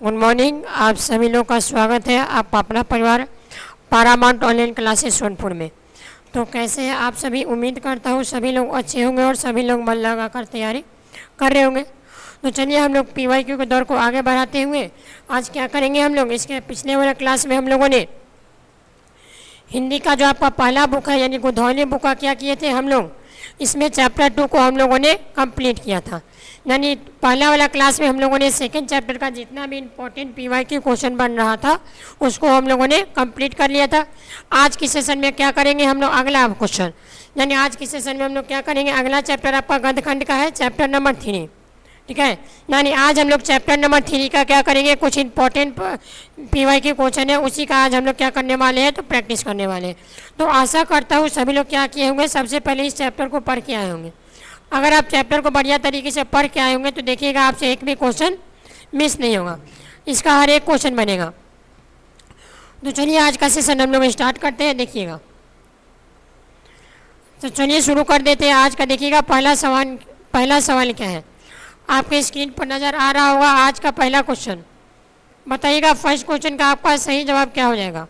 Good morning. आप सभी लोग का स्वागत है। आप अपना परिवार पारामाउंट ऑनलाइन क्लासेस सोनपुर में। तो कैसे हैं आप सभी? उम्मीद करता हूँ सभी लोग अच्छे होंगे और सभी लोग मन लगा कर तैयारी कर रहे होंगे। तो चलिए हम लोग PYQ के दौर को आगे बढ़ाते हुए आज क्या करेंगे, हम लोग इसके पिछले वाले क्लास में हम लोगों ने हिंदी का जो आपका पहला बुक है यानी गोधौली बुक का क्या किए थे हम लोग, इसमें चैप्टर 2 को हम लोगों ने कंप्लीट किया था। यानी पहला वाला क्लास में हम लोगों ने सेकंड चैप्टर का जितना भी इम्पोर्टेंट PYQ क्वेश्चन बन रहा था उसको हम लोगों ने कंप्लीट कर लिया था। आज की सेशन में क्या करेंगे हम लोग, अगला क्वेश्चन, यानी आज की सेशन में हम लोग क्या करेंगे, अगला चैप्टर आपका गद्यखंड का है, चैप्टर नंबर 3। ठीक है, यानी आज हम लोग चैप्टर नंबर 3 का क्या करेंगे, कुछ इंपॉर्टेंट PYQ क्वेश्चन है उसी का आज हम लोग क्या करने वाले हैं, तो प्रैक्टिस करने वाले हैं। तो आशा करता हूँ सभी लोग क्या किए होंगे, सबसे पहले इस चैप्टर को पढ़ के आए होंगे। अगर आप चैप्टर को बढ़िया तरीके से पढ़ के आए होंगे तो देखिएगा आपसे एक भी क्वेश्चन मिस नहीं होगा, इसका हर एक क्वेश्चन बनेगा। तो चलिए आज का सेशन हम लोग स्टार्ट करते हैं, देखिएगा। तो चलिए शुरू कर देते हैं आज का। देखिएगा पहला सवाल क्या है, आपके स्क्रीन पर नज़र आ रहा होगा। आज का पहला क्वेश्चन बताइएगा, फर्स्ट क्वेश्चन का आपका सही जवाब क्या हो जाएगा।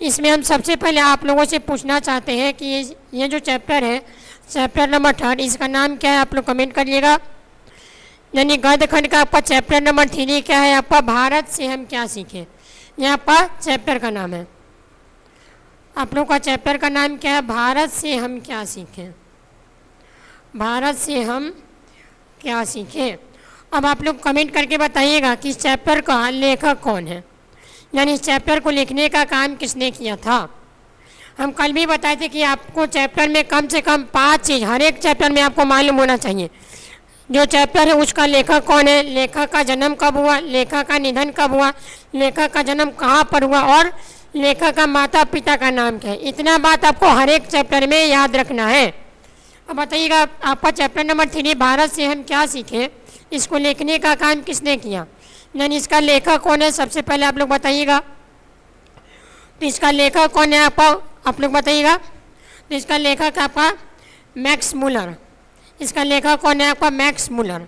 इसमें हम सबसे पहले आप लोगों से पूछना चाहते हैं कि ये जो चैप्टर है, चैप्टर नंबर 3, इसका नाम क्या है, आप लोग कमेंट करिएगा। यानी गद्यखंड का आपका चैप्टर नंबर 3 क्या है, आपका भारत से हम क्या सीखें, यह आपका चैप्टर का नाम है। आप लोग का चैप्टर का नाम क्या है, भारत से हम क्या सीखें, भारत से हम क्या सीखें। अब आप लोग कमेंट करके बताइएगा कि इस चैप्टर का लेखक कौन है, यानी इस चैप्टर को लिखने का काम किसने किया था। हम कल भी बताए थे कि आपको चैप्टर में कम से कम 5 चीज़ हर एक चैप्टर में आपको मालूम होना चाहिए। जो चैप्टर है उसका लेखक कौन है, लेखक का जन्म कब हुआ, लेखक का निधन कब हुआ, लेखक का जन्म कहाँ पर हुआ और लेखक का माता पिता का नाम क्या है। इतना बात आपको हर एक चैप्टर में याद रखना है। अब बताइएगा आपका चैप्टर नंबर 3 भारत से हम क्या सीखें, इसको लिखने का काम किसने किया, यानी इसका लेखक कौन है, सबसे पहले आप लोग बताइएगा। तो इसका लेखक कौन है आप लोग बताइएगा। तो इसका लेखक आपका मैक्स मुलर, इसका लेखक कौन है आपका मैक्स मुलर।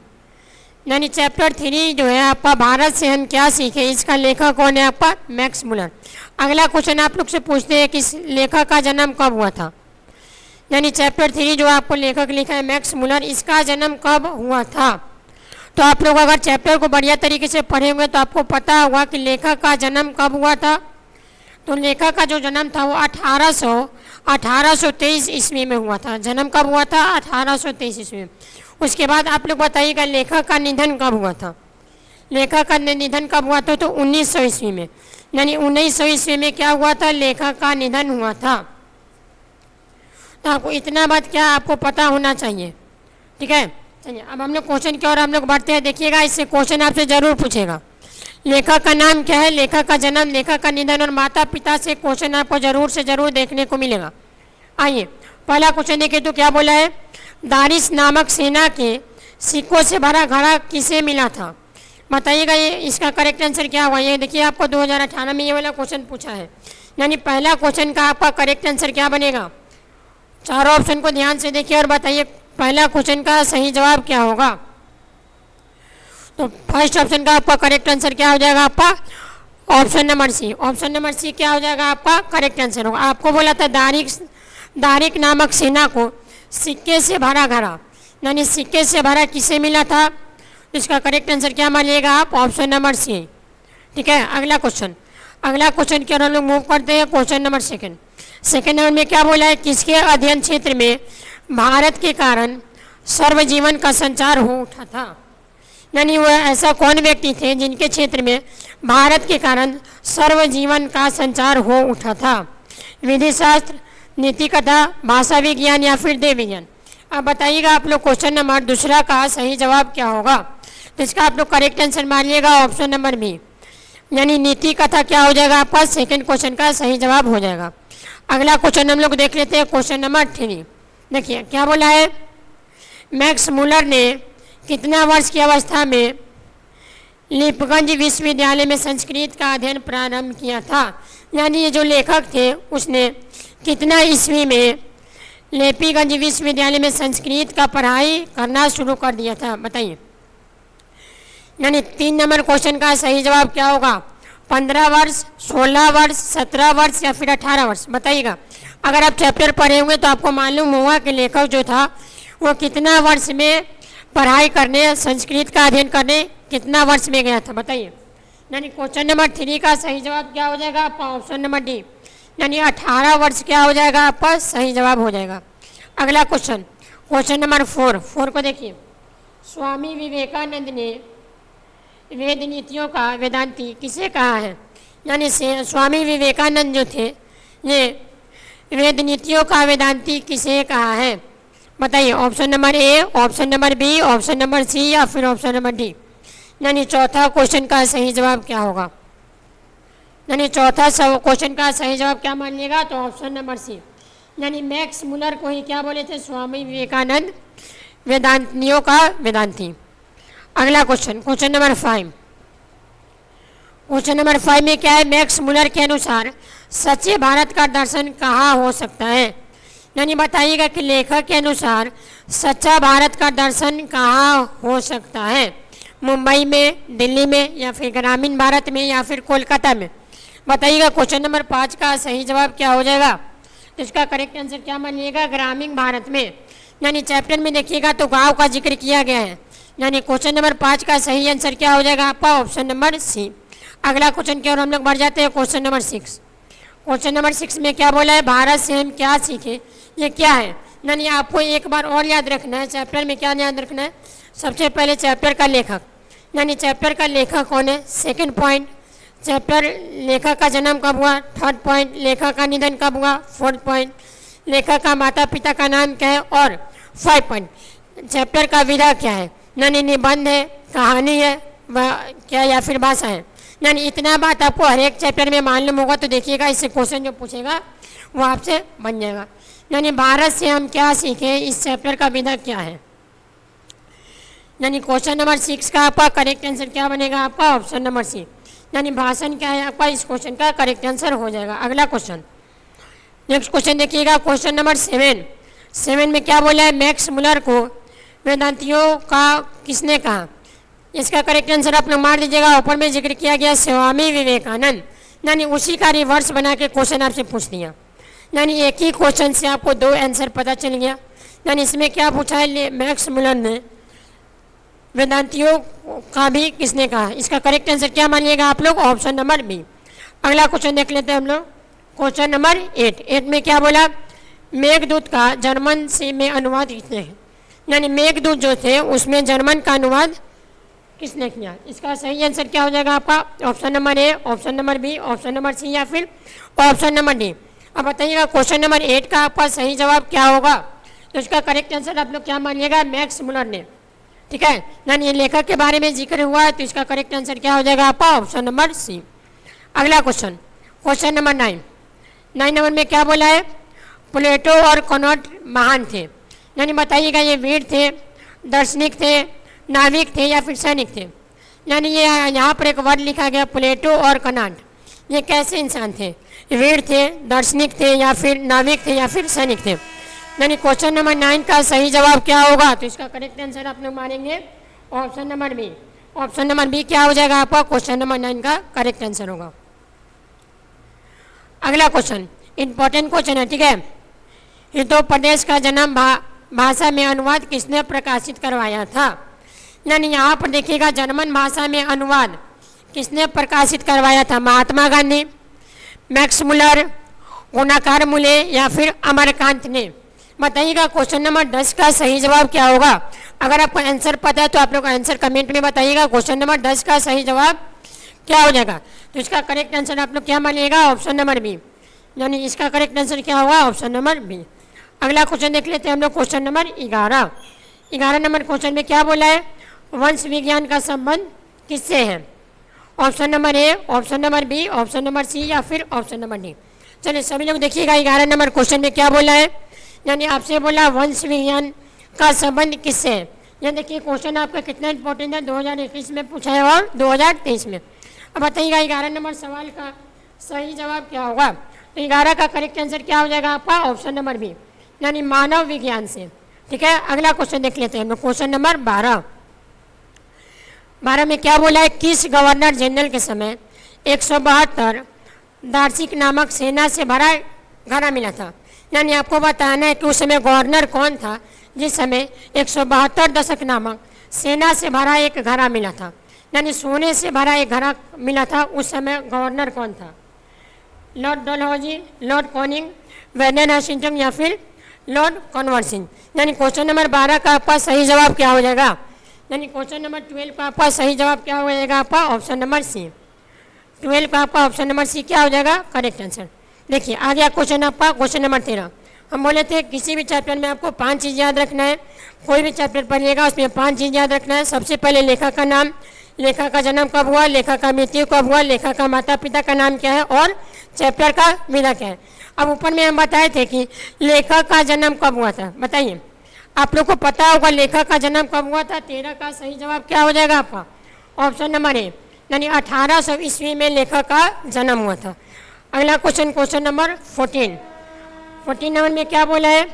यानी चैप्टर 3 जो है आपका भारत से हम क्या सीखें, इसका लेखक कौन है आपका मैक्स मुलर। अगला क्वेश्चन आप लोग से पूछते हैं कि इस लेखक का जन्म कब हुआ था। यानी चैप्टर 3 जो आपको लेखक लिखा है मैक्स मुलर, इसका जन्म कब हुआ था। तो आप लोग अगर चैप्टर को बढ़िया तरीके से पढ़े होंगे तो आपको पता होगा कि लेखक का जन्म कब हुआ था। तो लेखक का जो जन्म था वो 1823 ईस्वी में हुआ था। जन्म कब हुआ था, 1823 ईस्वी में। उसके बाद आप लोग बताइएगा लेखक का निधन कब हुआ था। लेखक का निधन कब हुआ था, तो 1900 ईस्वी में। यानी 1900 ईस्वी में क्या हुआ था, लेखक का निधन हुआ था। तो आपको इतना बात क्या आपको पता होना चाहिए। ठीक है, चलिए अब हम लोग क्वेश्चन की ओर हम लोग बढ़ते हैं। देखिएगा इससे क्वेश्चन आपसे ज़रूर पूछेगा, लेखक का नाम क्या है, लेखक का जन्म, लेखक का निधन और माता पिता से क्वेश्चन आपको ज़रूर से ज़रूर देखने को मिलेगा। आइए पहला क्वेश्चन देखिए तो क्या बोला है, दारिश नामक सेना के सिक्कों से भरा घड़ा किसे मिला था। बताइएगा ये इसका करेक्ट आंसर क्या होगा। ये देखिए आपको 2018 में ये वाला क्वेश्चन पूछा है। यानी पहला क्वेश्चन का आपका करेक्ट आंसर क्या बनेगा। चारों ऑप्शन को ध्यान से देखिए और बताइए पहला क्वेश्चन का सही जवाब क्या होगा। तो फर्स्ट ऑप्शन का आपका करेक्ट आंसर क्या हो जाएगा, आपका option number C. Option number C क्या हो जाएगा, आपका करेक्ट आंसर होगा। आपको बोला था दारिक नामक सेना को सिक्के से भरा घड़ा, यानी सिक्के से भरा किसे मिला था। इसका करेक्ट आंसर क्या मानिएगा आप, ऑप्शन नंबर सी। ठीक है, अगला क्वेश्चन की ओर हम लोग मूव करते हैं। क्वेश्चन नंबर सेकेंड नंबर में क्या बोला है, किसके अध्ययन क्षेत्र में भारत के कारण सर्वजीवन का संचार हो उठा था। यानी वह ऐसा कौन व्यक्ति थे जिनके क्षेत्र में भारत के कारण सर्वजीवन का संचार हो उठा था। विधि शास्त्र, नीति कथा, भाषा विज्ञान या फिर देव विज्ञान। अब बताइएगा आप लोग क्वेश्चन नंबर दूसरा का सही जवाब क्या होगा। तो इसका आप लोग करेक्ट आंसर मानिएगा ऑप्शन नंबर बी, यानी नीति कथा क्या हो जाएगा आपका सेकेंड क्वेश्चन का सही जवाब हो जाएगा। अगला क्वेश्चन हम लोग देख लेते हैं, क्वेश्चन नंबर 3। देखिए क्या बोला है, मैक्स मुलर ने कितना वर्ष की अवस्था में लीपगंज विश्वविद्यालय में संस्कृत का अध्ययन प्रारंभ किया था। यानी ये जो लेखक थे उसने कितना ईस्वी में लेपीगंज विश्वविद्यालय में संस्कृत का पढ़ाई करना शुरू कर दिया था, बताइए। यानी 3 नंबर क्वेश्चन का सही जवाब क्या होगा? 15 वर्ष, 16 वर्ष, 17 वर्ष या फिर 18 वर्ष, बताइएगा। अगर आप चैप्टर पढ़े होंगे तो आपको मालूम होगा कि लेखक जो था वो कितना वर्ष में पढ़ाई करने, संस्कृत का अध्ययन करने कितना वर्ष में गया था, बताइए। यानी क्वेश्चन नंबर 3 का सही जवाब क्या हो जाएगा आपका? ऑप्शन नंबर डी, यानी 18 वर्ष क्या हो जाएगा आपका? सही जवाब हो जाएगा। अगला क्वेश्चन, क्वेश्चन नंबर 4 को देखिए। स्वामी विवेकानंद ने वेद नीतियों का वेदांती किसे कहा है? यानी से स्वामी विवेकानंद जो थे ये वेद नीतियों का वेदांती किसे कहा है, बताइए। Option number A, option number B, option number C या फिर ऑप्शन नंबर डी। यानी चौथा क्वेश्चन का सही जवाब क्या होगा? यानी चौथा क्वेश्चन का सही जवाब क्या मानिएगा? तो ऑप्शन नंबर सी, यानी मैक्स मुलर को ही क्या बोले थे? स्वामी विवेकानंद वेदांतियों का वेदांती। अगला question, question number 5। Question number 5 में क्या है? मैक्स मुलर के अनुसार सच्चे भारत का दर्शन कहाँ हो सकता है? यानी बताइएगा कि लेखक के अनुसार सच्चा भारत का दर्शन कहाँ हो सकता है? मुंबई में, दिल्ली में या फिर ग्रामीण भारत में या फिर कोलकाता में, बताइएगा। क्वेश्चन नंबर 5 का सही जवाब क्या हो जाएगा? तो इसका करेक्ट आंसर क्या मानिएगा? ग्रामीण भारत में। यानी चैप्टर में देखिएगा तो गांव का जिक्र किया गया है। यानी क्वेश्चन नंबर 5 का सही आंसर क्या हो जाएगा आपका? Option number C. अगला क्वेश्चन की ओर हम लोग बढ़ जाते हैं, क्वेश्चन नंबर 6। क्वेश्चन नंबर 6 में क्या बोला है? भारत से हम क्या सीखे, ये क्या है? यानी आपको एक बार और याद रखना है, चैप्टर में क्या याद रखना है? सबसे पहले चैप्टर का लेखक, यानी चैप्टर का लेखक कौन है? सेकंड पॉइंट, चैप्टर लेखक का जन्म कब हुआ? थर्ड पॉइंट, लेखक का निधन कब हुआ? फोर्थ पॉइंट, लेखक का माता पिता का नाम क्या है? और 5 पॉइंट, चैप्टर का विधा क्या है? यानी निबंध है, कहानी है क्या या फिर भाषा है? यानी इतना बात आपको हर एक चैप्टर में मालूम होगा तो देखिएगा इससे क्वेश्चन जो पूछेगा वो आपसे बन जाएगा। यानी भारत से हम क्या सीखे, इस चैप्टर का विधा क्या है? यानी क्वेश्चन नंबर 6 का आपका करेक्ट आंसर क्या बनेगा आपका? ऑप्शन नंबर सी, यानी भाषण क्या है आपका? इस क्वेश्चन का करेक्ट आंसर हो जाएगा। अगला क्वेश्चन, नेक्स्ट क्वेश्चन देखिएगा, क्वेश्चन नंबर 7 में क्या बोला है? मैक्स मुलर को वेदांतियों का किसने कहा? इसका करेक्ट आंसर आप लोग मार दीजिएगा। ऊपर में जिक्र किया गया स्वामी विवेकानंद, यानी उसी का रिवर्स बना के क्वेश्चन आपसे पूछ दिया। यानी एक ही क्वेश्चन से आपको 2 आंसर पता चल गया। यानी इसमें क्या पूछा है? मैक्स मुलर ने वेदांतियों का भी किसने कहा? इसका करेक्ट आंसर क्या मानिएगा आप लोग? Option number B. अगला क्वेश्चन देख लेते हैं हम लोग, क्वेश्चन नंबर 8 में क्या बोला? मेघदूत का जर्मन से में अनुवाद किसने है? यानी मेघदूत जो थे उसमें जर्मन का अनुवाद किसने किया? इसका सही आंसर क्या हो जाएगा आपका? Option number A, option number B, option number C या फिर ऑप्शन नंबर डी। अब बताइएगा क्वेश्चन नंबर 8 का आपका सही जवाब क्या होगा? तो इसका करेक्ट आंसर आप लोग क्या मानिएगा? मैक्स मुलर ने, ठीक है। यानी लेखक के बारे में जिक्र हुआ है तो इसका करेक्ट आंसर क्या हो जाएगा आपका? Option number C. अगला क्वेश्चन, क्वेश्चन नंबर 9 नंबर में क्या बोला है? प्लेटो और कनॉट महान थे। यानी बताइएगा ये वीर थे, दार्शनिक थे, नाविक थे या फिर सैनिक थे? यानी ये यहाँ पर एक वर्ड लिखा गया प्लेटो और कनॉट, ये कैसे इंसान थे? वीर थे, दार्शनिक थे या फिर नाविक थे या फिर सैनिक थे? यानी क्वेश्चन नंबर 9 का सही जवाब क्या होगा? तो इसका करेक्ट आंसर आप लोग मानेंगे option number B. Option number B क्या हो जाएगा आपका? क्वेश्चन नंबर 9 का करेक्ट आंसर होगा। अगला क्वेश्चन इंपॉर्टेंट क्वेश्चन है, ठीक है। हितोपदेश का जन्म भाषा में अनुवाद किसने प्रकाशित करवाया था? यानी यहाँ पर देखिएगा जर्मन भाषा में अनुवाद किसने प्रकाशित करवाया था? महात्मा गांधी, मैक्स मुलर, गुणाकार मुले या फिर अमरकांत ने? बताइएगा क्वेश्चन नंबर 10 का सही जवाब क्या होगा? अगर आपको आंसर पता है तो आप लोग आंसर कमेंट में बताइएगा क्वेश्चन नंबर 10 का सही जवाब क्या हो जाएगा? तो इसका करेक्ट आंसर आप लोग क्या मानिएगा? Option number B. यानी इसका करेक्ट आंसर क्या होगा? Option number B. अगला क्वेश्चन देख लेते हैं हम लोग, क्वेश्चन नंबर 11 नंबर क्वेश्चन में क्या बोला है? वंश विज्ञान का संबंध किससे है? Option number A, option number B, option number C या फिर ऑप्शन नंबर डी। चलिए सभी लोग देखिएगा 11 नंबर क्वेश्चन में क्या बोला है? यानी आपसे बोला वंश विज्ञान का संबंध किससे है। ये देखिए क्वेश्चन आपका कितना इंपॉर्टेंट है, 2021 में पूछा है और 2023 में। अब बताइएगा 11 नंबर सवाल का सही जवाब क्या होगा? तो 11 का करेक्ट आंसर क्या हो जाएगा आपका? ऑप्शन नंबर बी, यानी मानव विज्ञान से, ठीक है। अगला क्वेश्चन देख लेते हैं हम लोग, क्वेश्चन नंबर 12 12 में क्या बोला है, किस गवर्नर जनरल के समय 172 दार्शिक नामक सेना से भरा घड़ा मिला था। यानी आपको बताना है कि उस समय गवर्नर कौन था जिस समय 172 दशक नामक सेना से भरा एक घड़ा मिला था। यानी सोने से भरा एक घड़ा मिला था, उस समय गवर्नर कौन था? लॉर्ड डलहौजी, लॉर्ड कॉनिंग, वेडन हॉशिंगटन या फिर लॉर्ड कॉनवर्सिन। यानी क्वेश्चन नंबर 12 का आपका सही जवाब क्या हो जाएगा? यानी क्वेश्चन नंबर 12 का आपका सही जवाब क्या हो जाएगा? आपका ऑप्शन नंबर सी। 12 का आपका ऑप्शन नंबर सी क्या हो जाएगा? Correct answer. देखिए आ गया क्वेश्चन आपका क्वेश्चन नंबर 13। हम बोले थे किसी भी चैप्टर में आपको 5 चीज़ याद रखना है। कोई भी चैप्टर पढ़िएगा उसमें 5 चीज़ याद रखना है। सबसे पहले लेखक का नाम, लेखक का जन्म कब हुआ, लेखक का मृत्यु कब हुआ, लेखक का माता पिता का नाम क्या है और चैप्टर का विधा क्या है। अब ऊपर में हम बताए थे कि लेखक का जन्म कब हुआ था, बताइए। आप लोग को पता होगा लेखक का जन्म कब हुआ था। 13 का सही जवाब क्या हो जाएगा आपका? ऑप्शन नंबर ए, यानी 1800 ईस्वी में लेखक का जन्म हुआ था। अगला क्वेश्चन, क्वेश्चन नंबर 14। 14 नंबर में क्या बोला है?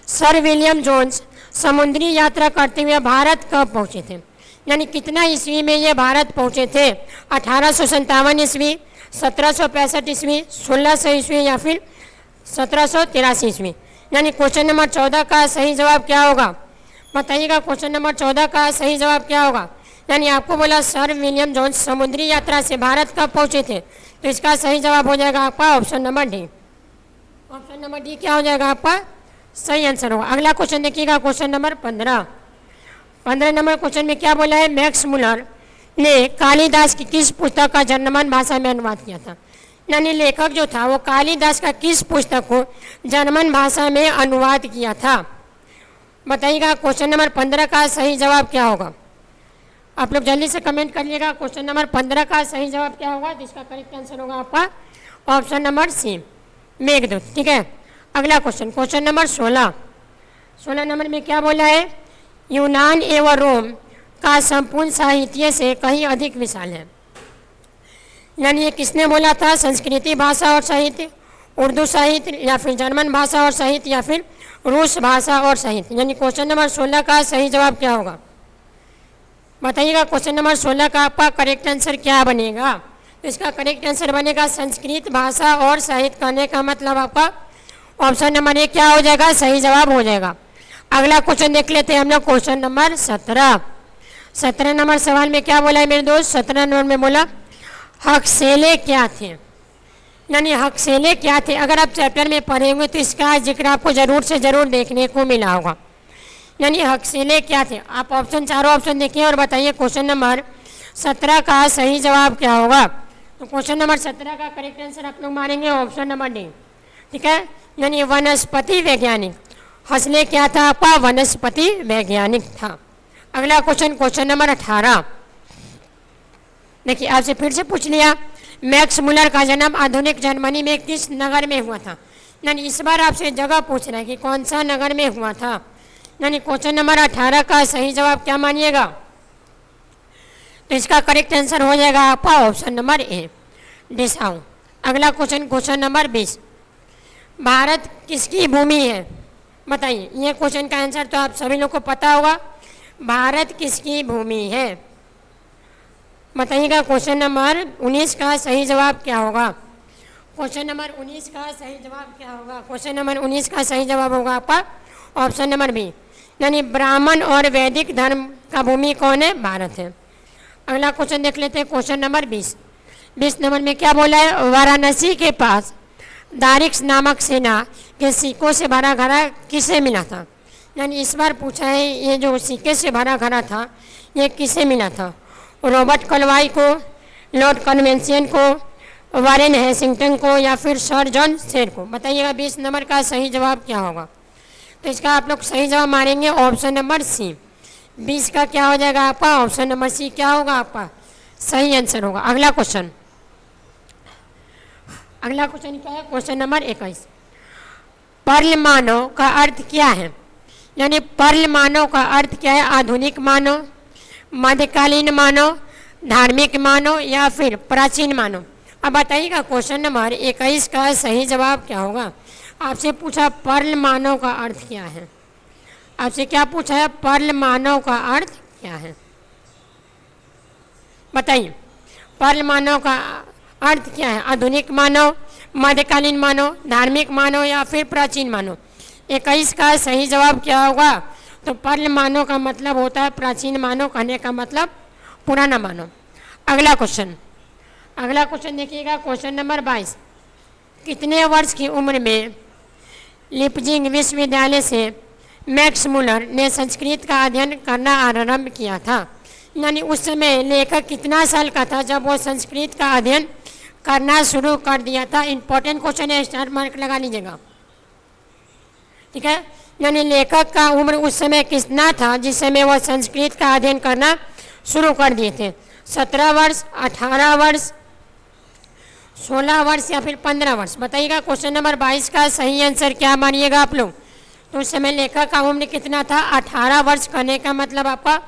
सर विलियम जोन्स समुद्री यात्रा करते हुए भारत कब पहुँचे थे? यानी कितना ईस्वी में ये भारत पहुँचे थे? 1857 ईस्वी, 1765 ईस्वी, 1600 ईस्वी या फिर 1783 ईस्वी। यानी क्वेश्चन नंबर 14 का सही जवाब क्या होगा? बताइएगा क्वेश्चन नंबर 14 का सही जवाब क्या होगा? यानी आपको बोला सर विलियम जोन्स समुद्री यात्रा से भारत कब पहुँचे थे, तो इसका सही जवाब हो जाएगा आपका option number D. Option number D क्या हो जाएगा आपका? सही आंसर होगा। अगला क्वेश्चन देखिएगा क्वेश्चन नंबर 15। 15 नंबर क्वेश्चन में क्या बोला है? मैक्स मुलर ने कालिदास की किस पुस्तक का जर्मन भाषा में अनुवाद किया था? यानी लेखक जो था वो कालिदास का किस पुस्तक को जर्मन भाषा में अनुवाद किया था? बताइएगा क्वेश्चन नंबर 15 का सही जवाब क्या होगा? आप लोग जल्दी से कमेंट करिएगा क्वेश्चन नंबर 15 का सही जवाब क्या होगा। जिसका करेक्ट आंसर होगा आपका ऑप्शन नंबर सी, मेघदूत। ठीक है, अगला क्वेश्चन, क्वेश्चन नंबर 16। 16 नंबर में क्या बोला है? यूनान एवं रोम का संपूर्ण साहित्य से कहीं अधिक विशाल है। यानी ये किसने बोला था? संस्कृति भाषा और साहित्य, उर्दू साहित्य या फिर जर्मन भाषा और साहित्य या फिर रूस भाषा और साहित्य। यानी क्वेश्चन नंबर 16 का सही जवाब क्या होगा? बताइएगा क्वेश्चन नंबर 16 का आपका करेक्ट आंसर क्या बनेगा? तो इसका करेक्ट आंसर बनेगा संस्कृत भाषा और साहित्य। कहने का मतलब आपका ऑप्शन नंबर ए क्या हो जाएगा? सही जवाब हो जाएगा। अगला क्वेश्चन देख लेते हैं हम लोग क्वेश्चन नंबर 17। 17 नंबर सवाल में क्या बोला है मेरे दोस्त? 17 नंबर में बोला हकसेले क्या थे। यानी हकसेले क्या थे? अगर आप चैप्टर में पढ़ेंगे तो इसका जिक्र आपको जरूर से जरूर देखने को मिला होगा। यानी हकसेले क्या थे? आप ऑप्शन, चारों ऑप्शन देखिए और बताइए क्वेश्चन नंबर 17 का सही जवाब क्या होगा। तो क्वेश्चन नंबर 17 का करेक्ट आंसर आप लोग मानेंगे ऑप्शन नंबर डी। ठीक है, यानी वनस्पति वैज्ञानिक। हंसले क्या था आपका? वनस्पति वैज्ञानिक था। अगला क्वेश्चन, क्वेश्चन नंबर 18। देखिए आपसे फिर से पूछ लिया, मैक्स मुलर का जन्म आधुनिक जर्मनी में किस नगर में हुआ था? यानी इस बार आपसे जगह पूछ रहा है कि कौन सा नगर में हुआ था। यानी क्वेश्चन नंबर 18 का सही जवाब क्या मानिएगा? तो इसका करेक्ट आंसर हो जाएगा आपका ऑप्शन नंबर ए, डिसाऊ। अगला क्वेश्चन, क्वेश्चन नंबर 20। भारत किसकी भूमि है? बताइए, ये क्वेश्चन का आंसर तो आप सभी लोग को पता होगा। भारत किसकी भूमि है? बताइएगा क्वेश्चन नंबर 19 का सही जवाब क्या होगा? क्वेश्चन नंबर 19 का सही जवाब क्या होगा? क्वेश्चन नंबर 19 का सही जवाब होगा आपका ऑप्शन नंबर बी, यानी ब्राह्मण और वैदिक धर्म का भूमि कौन है? भारत है। अगला क्वेश्चन देख लेते हैं क्वेश्चन नंबर 20। 20 नंबर में क्या बोला है? वाराणसी के पास दारिक्स नामक सेना के सिक्कों से भरा घड़ा किसे मिला था? यानी इस बार पूछा है ये जो सिक्के से भरा घड़ा था ये किसे मिला था? रॉबर्ट क्लाइव को, लॉर्ड कन्वेंशन को, वारेन हेस्टिंग्स को या फिर सर जॉन शेर को? बताइएगा 20 नंबर का सही जवाब क्या होगा? तो इसका आप लोग सही जवाब मारेंगे ऑप्शन नंबर सी। 20 का क्या हो जाएगा आपका? ऑप्शन नंबर सी क्या होगा आपका? सही आंसर होगा। अगला क्वेश्चन, अगला क्वेश्चन क्या है? Question number 21। पर्ल मानव का अर्थ क्या है? यानी पर्ल मानव का अर्थ क्या है? आधुनिक मानव, मध्यकालीन मानव, धार्मिक मानव या फिर प्राचीन मानव? अब बताइएगा क्वेश्चन नंबर 21 का सही जवाब क्या होगा? आपसे पूछा पर्ल मानव का अर्थ क्या है। आपसे क्या पूछा है? पर्ल मानव का अर्थ क्या है? बताइए, पर्ल मानव का अर्थ क्या है? आधुनिक मानव, मध्यकालीन मानव, धार्मिक मानव या फिर प्राचीन मानव? 21 का सही जवाब क्या होगा? तो पर्ल मानव का मतलब होता है प्राचीन मानव, कहने का मतलब पुराना मानव। अगला क्वेश्चन देखिएगा, क्वेश्चन नंबर 22। कितने वर्ष की उम्र में लिपजिंग विश्वविद्यालय से मैक्स मुलर ने संस्कृत का अध्ययन करना आरंभ किया था? यानी उस समय लेखक कितना साल का था जब वो संस्कृत का अध्ययन करना शुरू कर दिया था? इंपॉर्टेंट क्वेश्चन है, स्टार मार्क लगा लीजिएगा। ठीक है, यानी लेखक का उम्र उस समय कितना था जिस समय वह संस्कृत का अध्ययन करना शुरू कर दिए थे? 17 वर्ष, 18 वर्ष, 16 वर्ष या फिर 15 वर्ष? बताइएगा। क्वेश्चन नंबर 22 का सही आंसर क्या मानिएगा आप लोग? तो उस समय लेखक का उम्र कितना था? 18 वर्ष। करने का मतलब आपका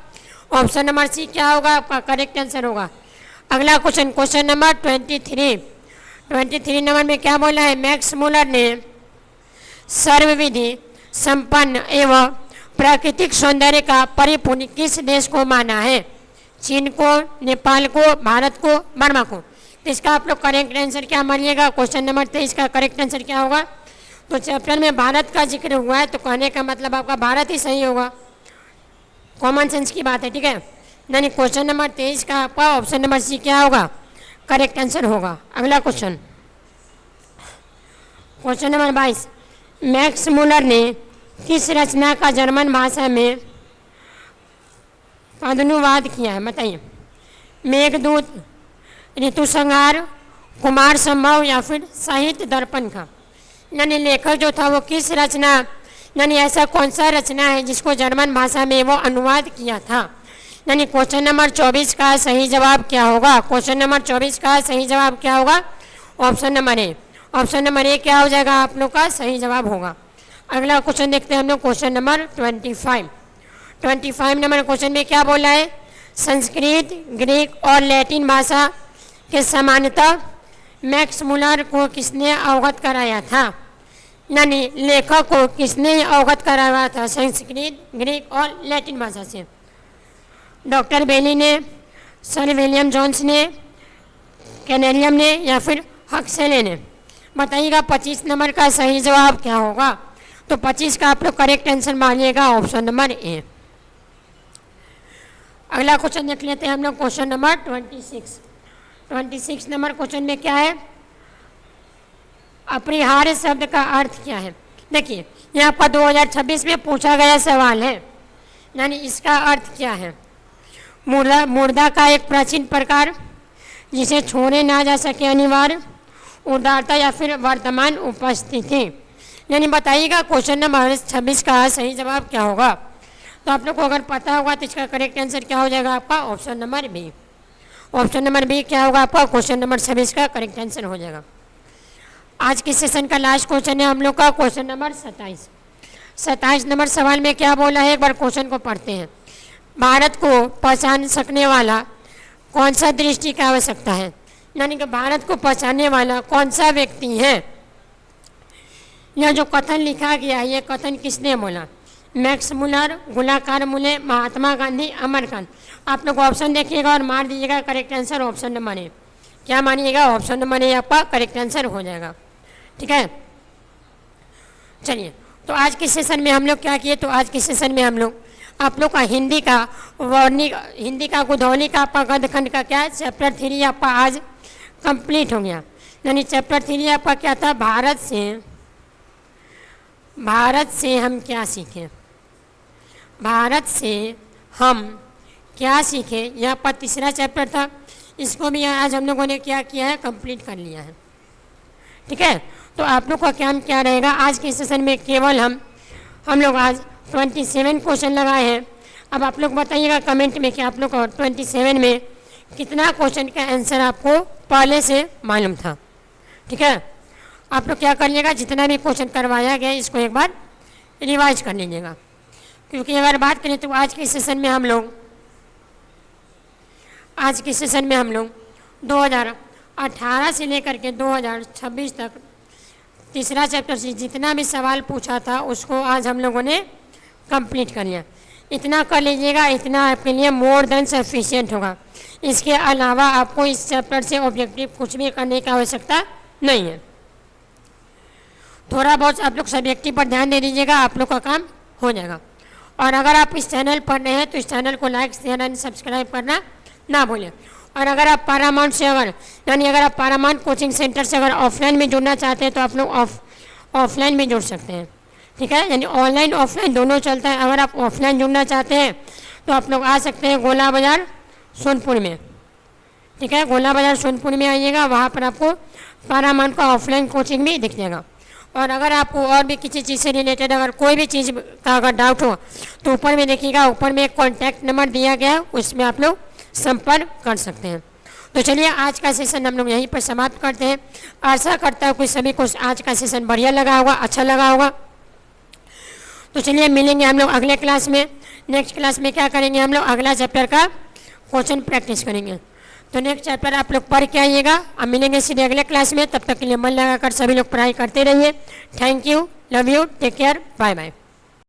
ऑप्शन नंबर सी क्या होगा? आपका करेक्ट आंसर होगा। अगला क्वेश्चन नंबर 23 नंबर में क्या बोला है? मैक्स मुलर ने सर्वविधि संपन्न एवं प्राकृतिक सौंदर्य का परिपूर्ण किस देश को माना है? चीन को, नेपाल को, भारत को, बर्मा को? तो इसका आप लोग करेक्ट आंसर क्या मानिएगा? क्वेश्चन नंबर 23 का करेक्ट आंसर क्या होगा? तो चैप्टर में भारत का जिक्र हुआ है तो कहने का मतलब आपका भारत ही सही होगा। कॉमन सेंस की बात है, ठीक है। यानी क्वेश्चन नंबर 23 का आपका ऑप्शन नंबर सी क्या होगा? करेक्ट आंसर होगा। अगला क्वेश्चन नंबर 22। मैक्स मुलर ने किस रचना का जर्मन भाषा में अनुवाद किया है? बताइए। मेघदूत, ऋतुसंहार, कुमार संभव या फिर साहित्य दर्पण का? यानी लेखक जो था वो किस रचना, यानी ऐसा कौन सा रचना है जिसको जर्मन भाषा में वो अनुवाद किया था? यानी क्वेश्चन नंबर 24 का सही जवाब क्या होगा? क्वेश्चन नंबर 24 का सही जवाब क्या होगा? Option number A. Option number ए क्या हो जाएगा आप लोग का सही जवाब होगा। अगला क्वेश्चन देखते हैं हम लोग, क्वेश्चन नंबर 25 नंबर क्वेश्चन में क्या बोला है? संस्कृत, ग्रीक और लैटिन भाषा के समानता मैक्स मुलर को किसने अवगत कराया था? यानी लेखक को किसने अवगत कराया था संस्कृत, ग्रीक और लैटिन भाषा से? डॉक्टर बेली ने, सर विलियम जोन्स ने, कैनेलियम ने या फिर हक्सेले ने? बताइएगा 25 नंबर का सही जवाब क्या होगा? तो 25 का आप लोग करेक्ट आंसर मानिएगा ऑप्शन नंबर ए। अगला क्वेश्चन देख लेते हैं हम लोग, क्वेश्चन नंबर 26 नंबर क्वेश्चन में क्या है? अपरिहार्य शब्द का अर्थ क्या है? देखिए, ये आपका 2026 में पूछा गया सवाल है। यानी इसका अर्थ क्या है? मुर्दा का एक प्राचीन प्रकार जिसे छोड़े ना जा सके अनिवार्य, उदारता या फिर वर्तमान उपस्थिति? यानी बताइएगा क्वेश्चन नंबर 26 का सही जवाब क्या होगा? तो आप लोग को अगर पता होगा तो इसका करेक्ट आंसर क्या हो जाएगा आपका? Option number B. Option number B क्या होगा आपका? क्वेश्चन नंबर 26 का करेक्ट आंसर हो जाएगा। आज के सेशन का लास्ट क्वेश्चन है हम लोग का क्वेश्चन नंबर 27 नंबर सवाल में क्या बोला है? एक बार क्वेश्चन को पढ़ते हैं। भारत को पहचान सकने वाला कौन सा दृष्टि की आवश्यकता है? यानी कि भारत को पहचानने वाला कौन सा व्यक्ति है? यह जो कथन लिखा गया है, ये कथन किसने बोला? मैक्स मुलर, गोलाकार मुले, महात्मा गांधी, अमरकांत? आप लोग ऑप्शन देखिएगा और मार दीजिएगा करेक्ट आंसर ऑप्शन नंबर ए। क्या मानिएगा? ऑप्शन नंबर ए आपका करेक्ट आंसर हो जाएगा। ठीक है, चलिए। तो आज के सेशन में हम लोग क्या किए? तो आज के सेशन में हम लोग आप लोग का हिंदी का गोधौली का आपका गद्यखंड का क्या है? चैप्टर 3 आपका आज कंप्लीट हो गया। यानी चैप्टर 3 आपका क्या था? भारत से हम क्या सीखें, भारत से हम क्या सीखें, यह आपका तीसरा चैप्टर था। इसको भी आज हम लोगों ने क्या किया है? कंप्लीट कर लिया है। ठीक है, तो आप लोग का काम क्या रहेगा आज के सेशन में? केवल हम लोग आज 27 क्वेश्चन लगाए हैं। अब आप लोग बताइएगा कमेंट में कि आप लोग को 27 में कितना क्वेश्चन का आंसर आपको पहले से मालूम था। ठीक है, आप लोग क्या कर लीजिएगा, जितना भी क्वेश्चन करवाया गया इसको एक बार रिवाइज कर लीजिएगा। क्योंकि अगर बात करें तो आज के सेशन में हम लोग 2018 से लेकर के 2026 तक तीसरा चैप्टर से जितना भी सवाल पूछा था उसको आज हम लोगों ने कंप्लीट कर लिया। इतना कर लीजिएगा, इतना आपके लिए मोर देन सफिशिएंट होगा। इसके अलावा आपको इस चैप्टर से ऑब्जेक्टिव कुछ भी करने की आवश्यकता नहीं है। थोड़ा बहुत आप लोग सब्जेक्टिव पर ध्यान दे दीजिएगा, आप लोग का काम हो जाएगा। और अगर आप इस चैनल पर नए हैं तो इस चैनल को लाइक शेयर एंड सब्सक्राइब करना ना भूलें। और अगर आप पारामाउंट से अगर आप पारामाउंट कोचिंग सेंटर से अगर ऑफलाइन में जुड़ना चाहते हैं तो आप लोग ऑफलाइन में जुड़ सकते हैं, ठीक है। यानी ऑनलाइन ऑफलाइन दोनों चलता है। अगर आप ऑफलाइन जुड़ना चाहते हैं तो आप लोग आ सकते हैं गोला बाज़ार सोनपुर में, ठीक है। गोला बाज़ार सोनपुर में आइएगा, वहाँ पर आपको पारामाउंट का ऑफलाइन कोचिंग भी दिख जाएगा। और अगर आपको और भी किसी चीज़ से रिलेटेड अगर कोई भी चीज़ का अगर डाउट हो तो ऊपर में देखिएगा, ऊपर में एक कॉन्टैक्ट नंबर दिया गया है, उसमें आप लोग संपर्क कर सकते हैं। तो चलिए आज का सेशन हम लोग यहीं पर समाप्त करते हैं। आशा करता हूँ कि सभी को आज का सेशन बढ़िया लगा होगा, अच्छा लगा होगा। तो चलिए मिलेंगे हम लोग अगले क्लास में। नेक्स्ट क्लास में क्या करेंगे, हम लोग अगला चैप्टर का क्वेश्चन प्रैक्टिस करेंगे। तो नेक्स्ट चैप्टर आप लोग पढ़ के आइएगा। अब मिलेंगे सीधे अगले क्लास में, तब तक के लिए मन लगाकर सभी लोग पढ़ाई करते रहिए। Thank you, love you, take care, bye bye.